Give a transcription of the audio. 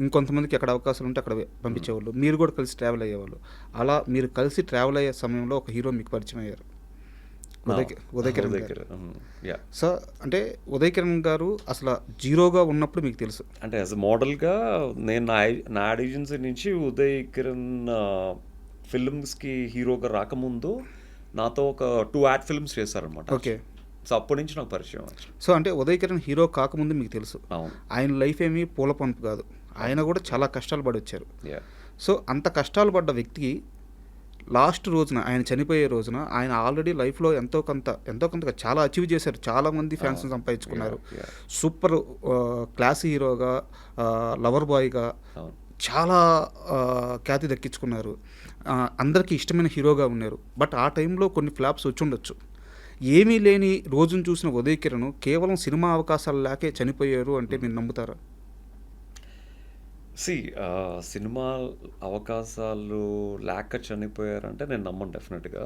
ఇంకొంతమందికి ఎక్కడ అవకాశాలు ఉంటే అక్కడ పంపించేవాళ్ళు. మీరు కూడా కలిసి ట్రావెల్ అయ్యేవాళ్ళు. అలా మీరు కలిసి ట్రావెల్ అయ్యే సమయంలో ఒక హీరో మీకు పరిచయం అయ్యారు. ఉదయ్ కిరణ్ గారు. యా సో అంటే ఉదయ్ కిరణ్ గారు అసలు జీరోగా ఉన్నప్పుడు మీకు తెలుసు. అంటే యాజ్ మోడల్గా నేను నా యాడ్ ఏజెన్సీ నుంచి ఉదయ్ కిరణ్ ఫిల్మ్స్కి హీరోగా రాకముందు నాతో ఒక 2 యాడ్ ఫిల్మ్స్ చేశారనమాట. ఓకే. సో అప్పటి నుంచి నాకు పరిచయం actually. సో అంటే ఉదయ్ కిరణ్ హీరో కాకముందు మీకు తెలుసు. అవును. ఆయన లైఫ్ ఏమీ పూల పంపు కాదు. ఆయన కూడా చాలా కష్టాలు పడి వచ్చారు. యా సో అంత కష్టాలు పడ్డ వ్యక్తికి లాస్ట్ రోజున ఆయన చనిపోయే రోజున ఆయన ఆల్రెడీ లైఫ్లో ఎంతో కొంత చాలా అచీవ్ చేశారు. చాలామంది ఫ్యాన్స్ని సంపాదించుకున్నారు. సూపర్ క్లాస్ హీరోగా, లవర్ బాయ్గా అవును. చాలా ఖ్యాతి దక్కించుకున్నారు. అందరికీ ఇష్టమైన హీరోగా ఉన్నారు. బట్ ఆ టైంలో కొన్ని ఫ్లాప్స్ వచ్చి ఉండొచ్చు. ఏమీ లేని రోజును చూసిన ఉదయ్ కిరణ్ కేవలం సినిమా అవకాశాలు లేకే చనిపోయారు అంటే మీరు నమ్ముతారా? సినిమా అవకాశాలు లేక చనిపోయారంటే నేను నమ్మను డెఫినెట్గా.